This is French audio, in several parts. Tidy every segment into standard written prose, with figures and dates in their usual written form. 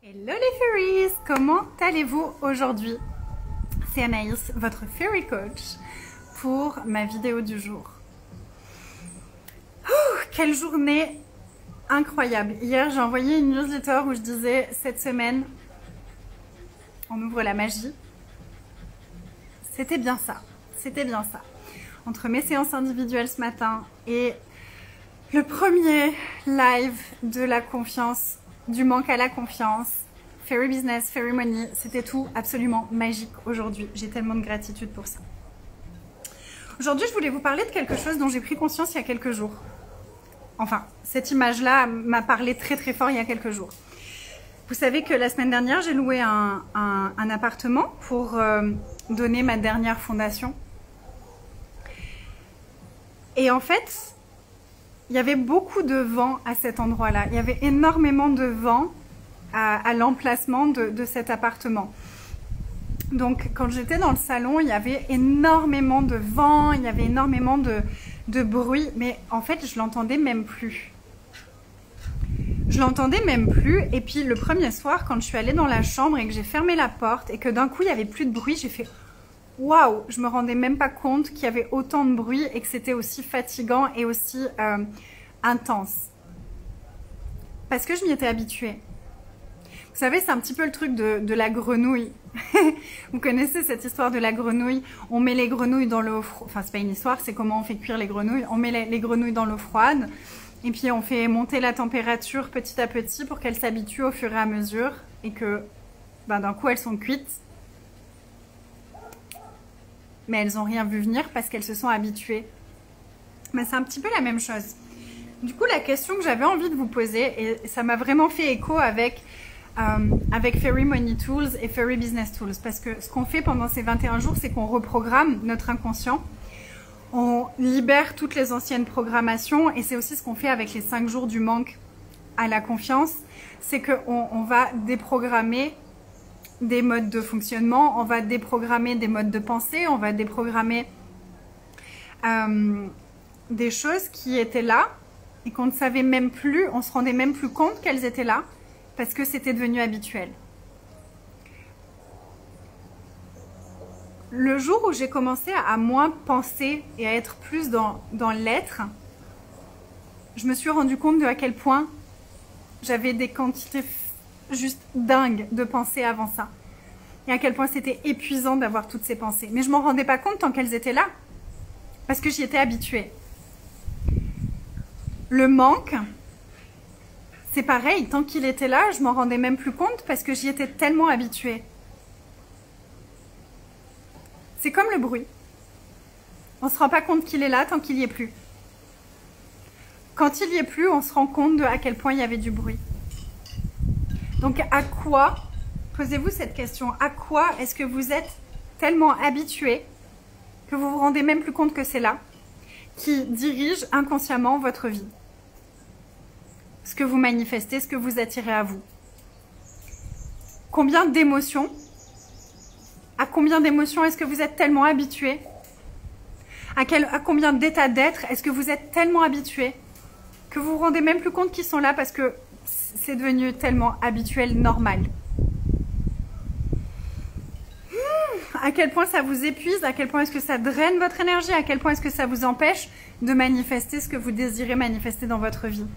Hello les fairies, comment allez-vous aujourd'hui? C'est Anaïs, votre fairy coach, pour ma vidéo du jour. Quelle journée incroyable! Hier j'ai envoyé une newsletter où je disais cette semaine on ouvre la magie. C'était bien ça, c'était bien ça. Entre mes séances individuelles ce matin et le premier live de la confiance, du manque à la confiance, Fairy Business, Fairy Money, c'était tout absolument magique aujourd'hui. J'ai tellement de gratitude pour ça. Aujourd'hui, je voulais vous parler de quelque chose dont j'ai pris conscience il y a quelques jours. Enfin, cette image-là m'a parlé très très fort il y a quelques jours. Vous savez que la semaine dernière, j'ai loué un appartement pour donner ma dernière fondation. Et en fait, il y avait beaucoup de vent à cet endroit-là. Il y avait énormément de vent à l'emplacement de cet appartement. Donc, quand j'étais dans le salon, il y avait énormément de vent, il y avait énormément de bruit. Mais en fait, je l'entendais même plus. Je l'entendais même plus. Et puis, le premier soir, quand je suis allée dans la chambre et que j'ai fermé la porte et que d'un coup, il n'y avait plus de bruit, j'ai fait « Waouh !» Je me rendais même pas compte qu'il y avait autant de bruit et que c'était aussi fatigant et aussi intense. Parce que je m'y étais habituée. Vous savez, c'est un petit peu le truc de la grenouille. Vous connaissez cette histoire de la grenouille? On met les grenouilles dans l'eau froide. Enfin, c'est pas une histoire, c'est comment on fait cuire les grenouilles. On met les grenouilles dans l'eau froide et puis on fait monter la température petit à petit pour qu'elles s'habituent au fur et à mesure et que d'un coup elles sont cuites. Mais elles n'ont rien vu venir parce qu'elles se sont habituées. Mais c'est un petit peu la même chose. Du coup, la question que j'avais envie de vous poser, et ça m'a vraiment fait écho avec Fairy Money Tools et Fairy Business Tools, parce que ce qu'on fait pendant ces 21 jours, c'est qu'on reprogramme notre inconscient, on libère toutes les anciennes programmations, et c'est aussi ce qu'on fait avec les 5 jours du manque à la confiance, c'est qu'on va déprogrammer des modes de fonctionnement, on va déprogrammer des modes de pensée, on va déprogrammer des choses qui étaient là et qu'on ne savait même plus, on se rendait même plus compte qu'elles étaient là parce que c'était devenu habituel. Le jour où j'ai commencé à moins penser et à être plus dans l'être, je me suis rendu compte de à quel point j'avais des quantités juste dingues de pensées avant ça. Et à quel point c'était épuisant d'avoir toutes ces pensées. Mais je m'en rendais pas compte tant qu'elles étaient là. Parce que j'y étais habituée. Le manque, c'est pareil. Tant qu'il était là, je m'en rendais même plus compte parce que j'y étais tellement habituée. C'est comme le bruit. On ne se rend pas compte qu'il est là tant qu'il n'y est plus. Quand il n'y est plus, on se rend compte de à quel point il y avait du bruit. Donc à quoi, posez-vous cette question, à quoi est-ce que vous êtes tellement habitué que vous vous rendez même plus compte que c'est là, qui dirige inconsciemment votre vie? Ce que vous manifestez, ce que vous attirez à vous. Combien d'émotions, à combien d'émotions est-ce que vous êtes tellement habitué? À combien d'états d'être est-ce que vous êtes tellement habitué que vous vous rendez même plus compte qu'ils sont là parce que c'est devenu tellement habituel, normal. À quel point ça vous épuise, à quel point est-ce que ça draine votre énergie, à quel point est-ce que ça vous empêche de manifester ce que vous désirez manifester dans votre vie.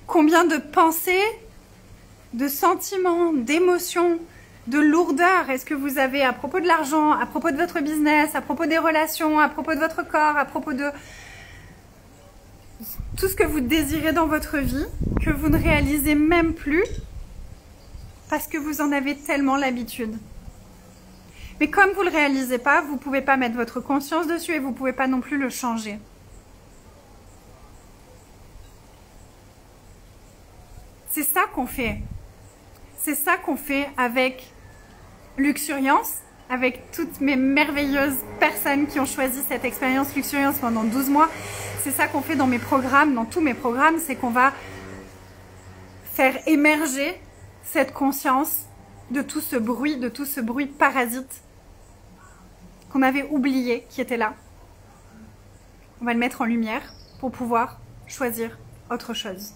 Combien de pensées, de sentiments, d'émotions, de lourdeur est-ce que vous avez à propos de l'argent, à propos de votre business, à propos des relations, à propos de votre corps, à propos de tout ce que vous désirez dans votre vie, que vous ne réalisez même plus parce que vous en avez tellement l'habitude. Mais comme vous ne le réalisez pas, vous ne pouvez pas mettre votre conscience dessus et vous ne pouvez pas non plus le changer. C'est ça qu'on fait. C'est ça qu'on fait avec Luxuriance, avec toutes mes merveilleuses personnes qui ont choisi cette expérience Luxuriance pendant 12 mois. C'est ça qu'on fait dans mes programmes, dans tous mes programmes, c'est qu'on va faire émerger cette conscience de tout ce bruit parasite qu'on avait oublié qui était là. On va le mettre en lumière pour pouvoir choisir autre chose.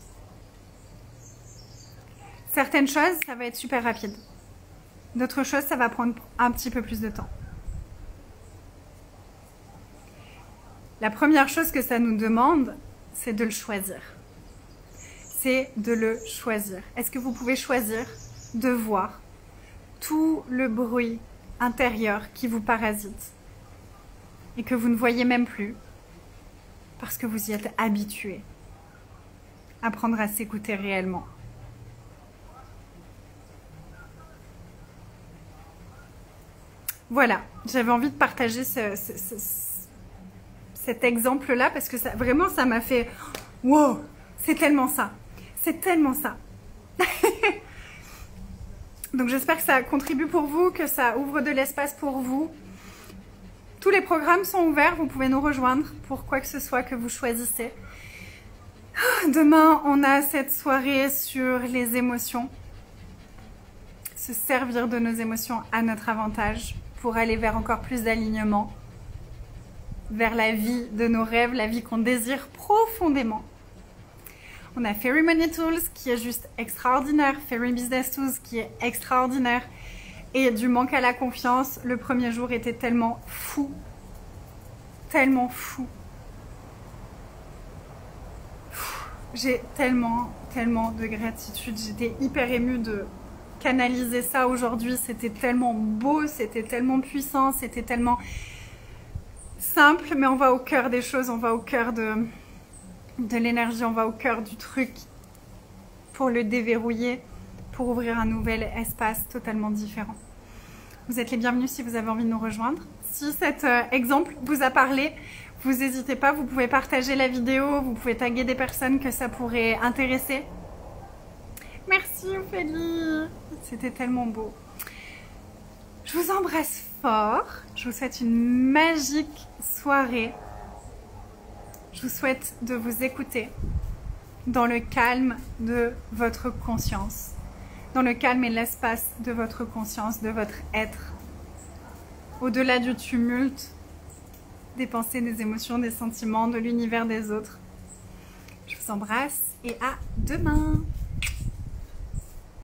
Certaines choses, ça va être super rapide. D'autres choses, ça va prendre un petit peu plus de temps. La première chose que ça nous demande, c'est de le choisir. C'est de le choisir. Est-ce que vous pouvez choisir de voir tout le bruit intérieur qui vous parasite et que vous ne voyez même plus parce que vous y êtes habitué? Apprendre à s'écouter réellement. Voilà, j'avais envie de partager cet exemple-là parce que ça, vraiment, ça m'a fait « Wow, c'est tellement ça, c'est tellement ça !» Donc j'espère que ça contribue pour vous, que ça ouvre de l'espace pour vous. Tous les programmes sont ouverts, vous pouvez nous rejoindre pour quoi que ce soit que vous choisissez. Demain, on a cette soirée sur les émotions. Se servir de nos émotions à notre avantage pour aller vers encore plus d'alignement, vers la vie de nos rêves, la vie qu'on désire profondément. On a Fairy Money Tools qui est juste extraordinaire, Fairy Business Tools qui est extraordinaire. Et du manque à la confiance, le premier jour était tellement fou. Tellement fou. J'ai tellement de gratitude. J'étais hyper émue de canaliser ça aujourd'hui. C'était tellement beau, c'était tellement puissant, c'était tellement simple, mais on va au cœur des choses, on va au cœur de l'énergie, on va au cœur du truc pour le déverrouiller, pour ouvrir un nouvel espace totalement différent. Vous êtes les bienvenus si vous avez envie de nous rejoindre. Si cet exemple vous a parlé, vous n'hésitez pas, vous pouvez partager la vidéo, vous pouvez taguer des personnes que ça pourrait intéresser. Merci Ophélie, c'était tellement beau. Je vous embrasse fort, je vous souhaite une magique soirée. Je vous souhaite de vous écouter dans le calme de votre conscience, dans le calme et l'espace de votre conscience, de votre être, au-delà du tumulte des pensées, des émotions, des sentiments, de l'univers des autres. Je vous embrasse et à demain!